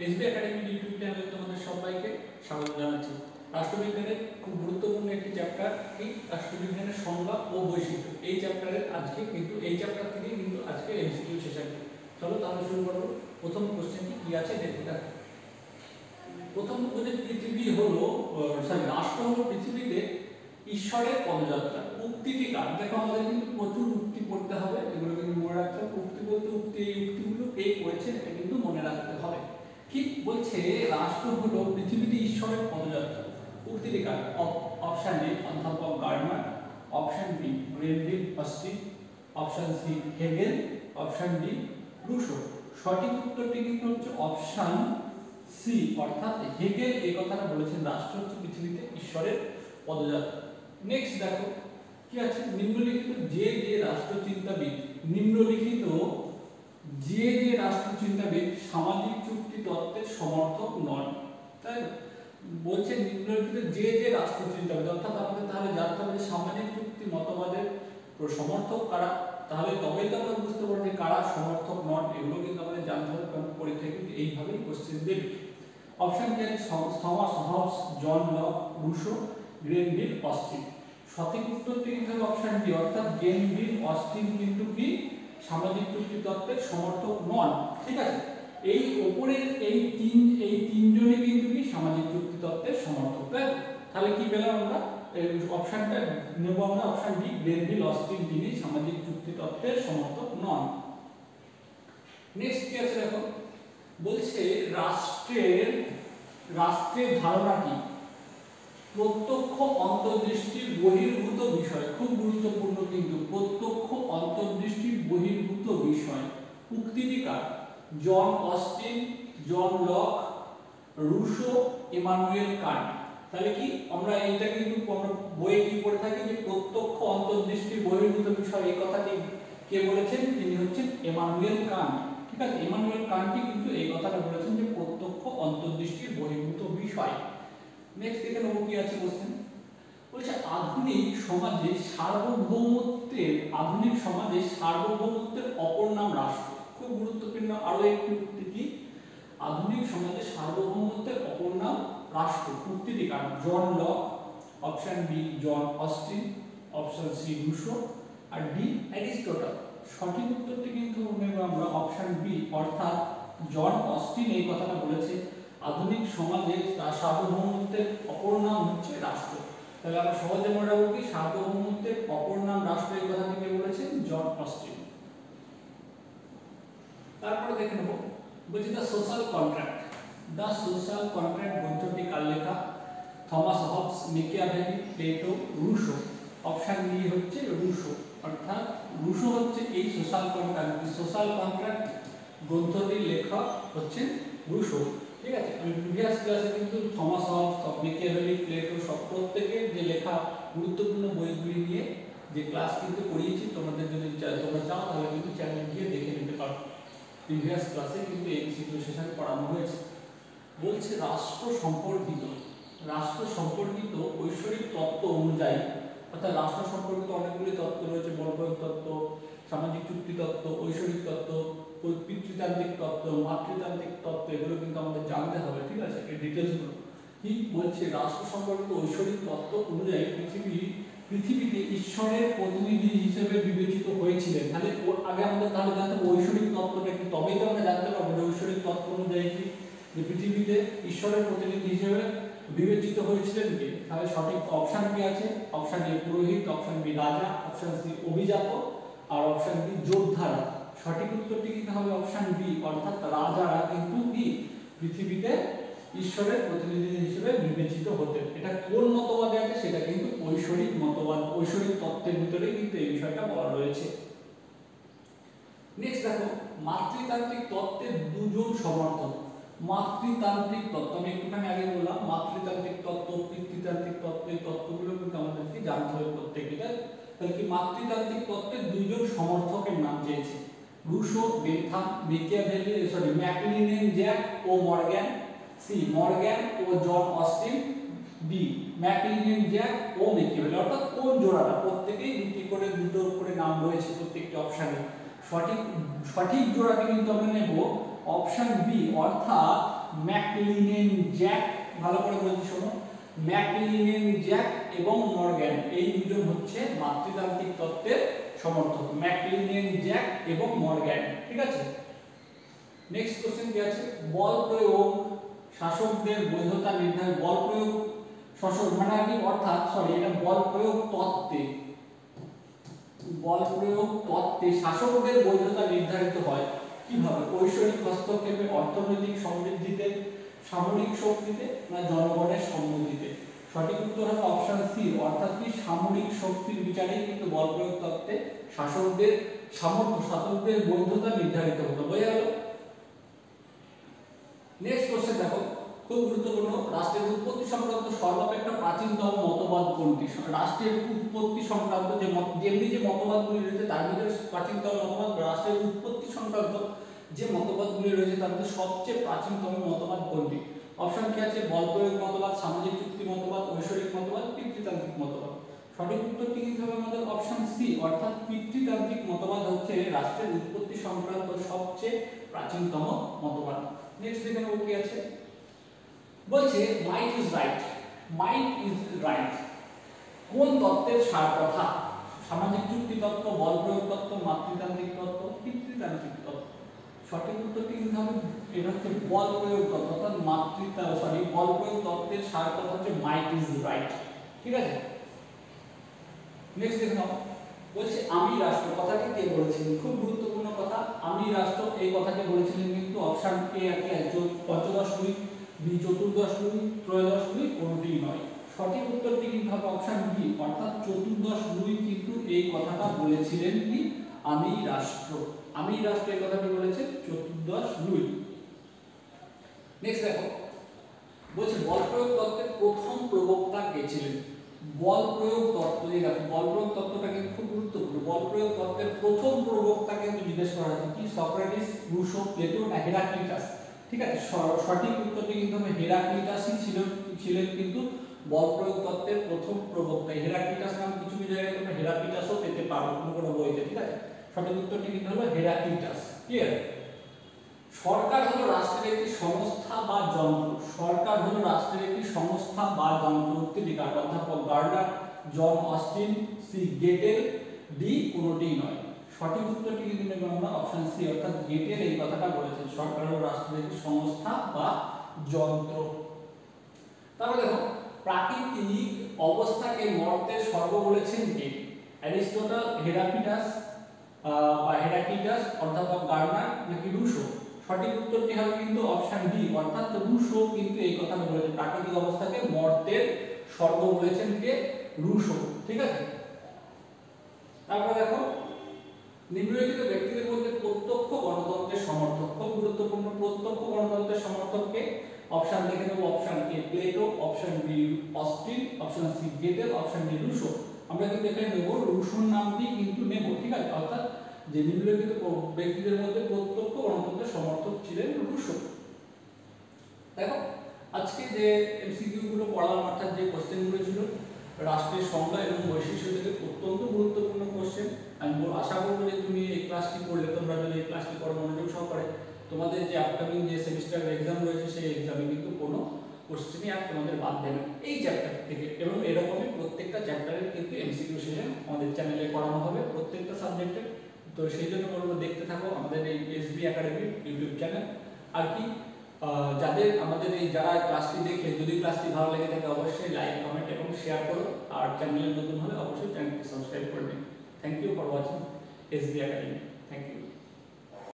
SB academy YouTube চ্যানেলে তোমাদের সবাইকে স্বাগত জানাচ্ছি। রাষ্ট্রবিজ্ঞানের খুব গুরুত্বপূর্ণ একটি চ্যাপ্টার এই রাষ্ট্রবিজ্ঞানের সংজ্ঞা ও বৈশিষ্ট্য। এই চ্যাপ্টারের আজকে কিন্তু এই চ্যাপ্টার থেকেই কিন্তু আজকে এমসিকিউ সেশনটি। চলো তাহলে শুরু করব। প্রথম কোশ্চেনটি কি আছে দেখে দেখো। প্রথম বলে পৃথিবী হলো রাষ্ট্র হলো পৃথিবীতে ঈশ্বরের পদযাত্রা। উক্তিটি কার? দেখো আমাদের কিন্তু প্রচুর উক্তি পড়তে হবে, এগুলো কিন্তু মনে রাখতে হবে। উক্তি বলতে উক্তি, এই উক্তিগুলো কে করেছে এটা কিন্তু মনে রাখতে হবে। কি বলছে? রাষ্ট্র হলো পৃথিবীতে ঈশ্বরের পদযাত্রা। উক্তিটি কার? অপশন এ অধ্যাপক Gardner, option B Granville Austin, option C Hegel, option D Rousseau. সঠিক উত্তরটি কিন্তু হচ্ছে অপশন সি অর্থাৎ হেগেল এই কথাটা বলেছেন, রাষ্ট্র হচ্ছে পৃথিবীতে ঈশ্বরের পদযাত্রা। নেক্সট দেখো কি আছে, নিম্নলিখিত যে যে রাষ্ট্রচিন্তাবিদ নিম্নলিখিত যে যে রাষ্ট্রচিন্তাবিদ সামাজিক চুক্তি তত্ত্বের সমর্থক নন। তাই বলছে নিম্নলিখিত যে যে রাষ্ট্রচিন্তাবিদ, অর্থাৎ আমাদের তাহলে জানতে হবে সামাজিক চুক্তি মতবাদের সমর্থক কারা, তাহলে তবেই তো আমরা বুঝতে পারবো যে কারা সমর্থক নন। এগুলো কিন্তু আমাদের জানতে হবে, কারণ পরীক্ষায় কিন্তু এইভাবেই কোশ্চেন দেবে। অপশন কি আছে? Thomas Hobbes, John Locke, Rousseau, Granville Austin. সঠিক উত্তরটি কিন্তু অপশন ডি অর্থাৎ গ্রেনভিল অস্টিন কিন্তু কি সামাজিক চুক্তি তত্ত্বের সমর্থক নন। ঠিক আছে, এই উপরের এই তিনজনই কিন্তু কি সামাজিক চুক্তি তত্ত্বের সমর্থক। তাহলে কি পেলাম আমরা? অপশনটা নেব আমরা, অপশন ডি গ্রেনভিল অস্টিন তিনি সামাজিক চুক্তি তত্ত্বের সমর্থক নন। নেক্সট কি আছে দেখো, বলছে রাষ্ট্রের ধারণা কি? প্রত্যক্ষ অন্তর্দৃষ্টির বহির্ভূত বিষয়। খুব গুরুত্বপূর্ণ কিন্তু, প্রত্যক্ষ অন্তর্দৃষ্টির বহির্ভূত বিষয়। উক্তিটি কার? John Austin, John Locke, Rousseau, Immanuel Kant. তাহলে কি আমরা এইটা কিন্তু আমরা বইয়ে কি পড়ে থাকি যে প্রত্যক্ষ অন্তর্দৃষ্টির বহির্ভূত বিষয়, এই কথাটি কে বলেছেন? তিনি হচ্ছেন ইমানুয়েল কান্ট। ঠিক আছে, ইমানুয়েল কান্টই কিন্তু এই কথাটা বলেছেন যে প্রত্যক্ষ অন্তর্দৃষ্টির বহির্ভূত বিষয়। নেক্সট দেখে নেব কি আছে কোশ্চেন। বলছে আধুনিক সমাজে সার্বভৌমত্বের অপর নাম রাষ্ট্র। খুব গুরুত্বপূর্ণ আরো একটি উক্তি কি? আধুনিক সমাজে সার্বভৌমত্বের অপর নাম রাষ্ট্র। উক্তিটি কার? John Locke, option B John Austen, option C Russo, আর ডি অ্যারিস্টটল। সঠিক উত্তরটি কিন্তু নেব আমরা অপশন বি অর্থাৎ জন অস্টিন এই কথাটা বলেছে আধুনিক সমাজে সার্বভৌমত্বের অপর নাম হচ্ছে রাষ্ট্র। তাহলে আমরা সহজে মনে রাখবো কি সার্বভৌমত্বের অপর নাম রাষ্ট্র, এই কথাটি কে বলেছেন? John Austin. তারপরে দেখে নেব, বলছি the social contract. The social contract গ্রন্থটি কার লেখা? Thomas Hobbes, Machiavelli, Plato, Rousseau. Option B হচ্ছে রুশো অর্থাৎ রুশো হচ্ছে এই সোশ্যাল কন্ট্রাক্ট গ্রন্থটির লেখক হচ্ছে রুশো। ঠিক আছে, আমি প্রিভিয়াস ক্লাসে কিন্তু থমাস হবস, মেকিয়াভেলি, প্লেটো সব প্রত্যেকের যে লেখা গুরুত্বপূর্ণ বইগুলি নিয়ে যে ক্লাস কিন্তু করিয়েছি। তোমাদের যদি তোমরা চাও তাহলে কিন্তু চ্যানেলে গিয়ে দেখে নিতে পারো। প্রিভিয়াস ক্লাসে কিন্তু এমসিকিউ সেশন পড়ানো হয়েছে। বলছে রাষ্ট্র সম্পর্কিত ঐশ্বরিক তত্ত্ব অনুযায়ী, অর্থাৎ রাষ্ট্র সম্পর্কিত অনেকগুলি তত্ত্ব রয়েছে, বলবৎ তত্ত্ব, সামাজিক চুক্তি তত্ত্ব, ঐশ্বরিক তত্ত্ব, পিতৃতান্ত্রিক তত্ত্ব, মাতৃতান্ত্রিক তত্ত্ব, এগুলো কিন্তু আমাদের জানতে হবে। ঠিক আছে, এই ডিটেলসগুলো কি বলছে? রাষ্ট্র সম্পর্কিত ঐশ্বরিক তত্ত্ব অনুযায়ী পৃথিবীতে ঈশ্বরের প্রতিনিধি হিসেবে বিবেচিত হয়েছিলেন। তাহলে আগে আমাদের তাহলে জানতে হবে ঐশ্বরিক তত্ত্বটা কি, তবেই তো আমরা জানতে পারবো যে ঐশ্বরিক তত্ত্ব অনুযায়ী কি যে পৃথিবীতে ঈশ্বরের প্রতিনিধি হিসেবে বিবেচিত হয়েছিলেন কে। তাহলে সঠিক অপশন কি আছে? অপশন এ পুরোহিত, অপশন বি রাজা, অপশন সি অভিজাত, আর অপশন ডি যোদ্ধারা। সঠিক উত্তরটি কিন্তু হবে অপশন বি অর্থাৎ রাজারা কিন্তু কি পৃথিবীতে ঈশ্বরের প্রতিনিধি হিসেবে বিবেচিত হতেন। এটা কোন মতবাদে আছে? সেটা কিন্তু ঐশ্বরিক মতবাদ, ঐশ্বরিক তত্ত্বের ভিতরে কিন্তু এই বিষয়টা বলা রয়েছে। নেক্সট দেখো, মাতৃতান্ত্রিক তত্ত্বের দুজন সমর্থক। মাতৃতান্ত্রিক তত্ত্ব আমি একটুখানি আগে বললাম, মাতৃতান্ত্রিক তত্ত্ব, পিতৃতান্ত্রিক তত্ত্ব, এই তত্ত্বগুলো কিন্তু আমাদেরকে জানতে হবে প্রত্যেকটা। তাহলে কি মাতৃতান্ত্রিক তত্ত্বের দুইজন সমর্থকের নাম চেয়েছে? রুশো, বেন্থাম, ম্যাকলিনেন জ্যাক ও মর্গ্যান। সি মর্গ্যান ও জন অস্টিন। ডি ম্যাকলিনেন জ্যাক ও মেকিয়াভেলি। অর্থাৎ কোন জোড়াটা? প্রত্যেকেই দুটো করে নাম রয়েছে প্রত্যেকটি অপশনে। সঠিক জোড়াটি কিন্তু আমরা নেব অপশন বি অর্থাৎ ম্যাকলিনেন জ্যাক, ভালো করে বলছি শোনো, ম্যাকলিনেন জ্যাক এবং মর্গ্যান এই দুজন হচ্ছে মাতৃতান্ত্রিক তত্ত্বের সমর্থক, ম্যাকলিনেন জ্যাক এবং মর্গ্যান। ঠিক আছে, নেক্সট কোশ্চেন কি আছে, বল প্রয়োগ শাসকদের বৈধতা নির্ধারণ, বল প্রয়োগ শাসক মানে কি অর্থাৎ সরি এটা বল প্রয়োগ তত্ত্বে, বল প্রয়োগ তত্ত্বে শাসকদের বৈধতা নির্ধারিত হয় কিভাবে, ঐশ্বরিক হস্তক্ষেপে, অর্থনৈতিক সমৃদ্ধিতে, সামরিক শক্তিতে না জনগণের সম্মতিতে। সঠিক উত্তর হবে অপশন সি, অর্থাৎ কি সামরিক শক্তির বিচারেই কিন্তু বল প্রয়োগ তত্ত্বে শাসকদের সামর্থ্য, শাসকদের বৈধতা নির্ধারিত হতো। বোঝা গেল? নেক্সট কোশ্চেন দেখো, খুব গুরুত্বপূর্ণ, রাষ্ট্রের উৎপত্তি সংক্রান্ত সর্বাপেক্ষা প্রাচীনতম মতবাদ কোনটি? রাষ্ট্রের উৎপত্তি সংক্রান্ত যে যেমনি যে মতবাদগুলি রয়েছে তার ভিতরে প্রাচীনতম মতবাদ, রাষ্ট্রের উৎপত্তি সংক্রান্ত যে মতবাদগুলি রয়েছে তার মধ্যে সবচেয়ে প্রাচীনতম মতবাদ কোনটি? অপশন কি আছে, বল প্রয়োগ মতবাদ, সামাজিক চুক্তি মতবাদ, ঐশ্বরিক মতবাদ, পিতৃতান্ত্রিক মতবাদ। সঠিক উত্তরটি কিন্তু হবে আমাদের অপশন সি, অর্থাৎ পিতৃতান্ত্রিক মতবাদ হচ্ছে রাষ্ট্রের উৎপত্তি সংক্রান্ত সবচেয়ে প্রাচীনতম মতবাদ। নেক্সট দেখে নেব কি আছে, বলছে might is right, might is right কোন তত্ত্বের সার কথা? সামাজিক চুক্তি তত্ত্ব, বল প্রয়োগ তত্ত্ব, মাতৃতান্ত্রিক তত্ত্ব, পিতৃতান্ত্রিক তত্ত্ব। সঠিক উত্তরটি কিন্তু হবে এটা হচ্ছে বল প্রয়োগ তত্ত্ব, অর্থাৎ বল প্রয়োগ তত্ত্বের সার কথা হচ্ছে মাইট ইজ রাইট। ঠিক আছে, নেক্সট দেখে নাও, বলছে আমি রাষ্ট্র কথাটি কে বলেছিলেন? খুব গুরুত্বপূর্ণ কথা, আমি রাষ্ট্র এই কথাটি বলেছিলেন কিন্তু অপশন এ আছে, পঞ্চদশ লুই, বি চতুর্দশ লুই, ত্রয়োদশ লুই কোনটিই নয়। সঠিক উত্তরটি কিন্তু হবে অপশন বি, অর্থাৎ চতুর্দশ লুই কিন্তু এই কথাটা বলেছিলেন কি আমি রাষ্ট্র, আমি রাষ্ট্র এই কথাটি বলেছেন চতুর্দশ লুই। নেক্সট দেখো, বলছে বল প্রয়োগ তত্ত্বের প্রথম প্রবক্তা কে ছিলেন? বল প্রয়োগ তত্ত্ব, এই দেখো বল প্রয়োগ তত্ত্বটা কিন্তু খুব গুরুত্বপূর্ণ, বল প্রয়োগ তত্ত্বের প্রথম প্রবক্তা কিন্তু জিজ্ঞেস করা হয়েছে কি সক্রেটিস, রুশো, প্লেটো না হেরাক্লিটাস? ঠিক আছে, সঠিক উত্তরটি কিন্তু হবে হেরাক্লিটাসই ছিলেন কিন্তু বল প্রয়োগ তত্ত্বের প্রথম প্রবক্তা। হেরাক্লিটাস নাম কিছু কিছু জায়গায় তোমরা হেরাক্লিটাসও পেতে পারো কোনো কোনো বইতে। ঠিক আছে, সঠিক উত্তরটি কিন্তু হলো হেরাক্লিটাস। ক্লিয়ার? সরকার হলো রাষ্ট্রের একটি সংস্থা বা যন্ত্র, সরকার হলো রাষ্ট্রের একটি সংস্থা বা যন্ত্র। উত্তরটি কার? অধ্যাপক Garner, John Austen, C গেটেল, D কোনটিই নয়। সঠিক উত্তরটি কিন্তু নেব আমরা অপশন সি, অর্থাৎ গেটেল এই কথাটা বলেছেন সরকার হলো রাষ্ট্রের একটি সংস্থা বা যন্ত্র। তারপরে দেখো, প্রাকৃতিক অবস্থাকে মর্তের স্বর্গ বলেছেন কে? অ্যারিস্টটল, হেরাক্লিটাস বা হেরাক্লিটাস, অধ্যাপক গার্নার নাকি রুশো? সঠিক উত্তরটি হবে কিন্তু অপশন বি, অর্থাৎ রুশো কিন্তু এই কথাটা বলেছেন, প্রাকৃতিক অবস্থাকে মর্তের স্বর্গ বলেছেন কে? রুশো। ঠিক আছে, তারপরে দেখো, নিম্নলিখিত ব্যক্তিদের মধ্যে প্রত্যক্ষ গণতন্ত্রের সমর্থক, খুব গুরুত্বপূর্ণ, প্রত্যক্ষ গণতন্ত্রের সমর্থককে অপশন দেখে নেব, option A Plato, option B Austin, option C Gettell, option D Rousseau. আমরা কিন্তু এখানে নেব রুশোর নামটি কিন্তু নেব। ঠিক আছে, অর্থাৎ যে নিম্নলিখিত ব্যক্তিদের মধ্যে প্রত্যক্ষ গণতন্ত্রের সমর্থক ছিলেন রুশো। দেখো, আজকে যে এমসিকিউ গুলো পড়ালাম, অর্থাৎ যে কোশ্চেনগুলো ছিল রাষ্ট্রের সংজ্ঞা এবং বৈশিষ্ট্য থেকে অত্যন্ত গুরুত্বপূর্ণ কোশ্চেন। আমি আশা করবো যে তুমি এই ক্লাসটি করলে, তোমরা যদি এই ক্লাসটি করো মনোযোগ সহকারে, তোমাদের যে আপকামিং যে সেমিস্টার এক্সাম রয়েছে সেই এক্সামে কিন্তু কোনো কোশ্চেনই আর তোমাদের বাদ দেবে এই চ্যাপ্টার থেকে। এবং এরকমই প্রত্যেকটা চ্যাপ্টারের কিন্তু এমসিকিউ সেশন আমাদের চ্যানেলে করানো হবে প্রত্যেকটা সাবজেক্টের। তো সেই জন্য বলবো দেখতে থাকো আমাদের এই এসবি একাডেমি ইউটিউব চ্যানেল। আর কি যাদের আমাদের এই যারা ক্লাসটি দেখলে যদি ক্লাসটি ভালো লেগে থাকে অবশ্যই লাইক, কমেন্ট এবং শেয়ার করো। আর চ্যানেলে নতুন হলে অবশ্যই চ্যানেলটি সাবস্ক্রাইব করে নিন। Thank you for watching SB Academy. Thank you.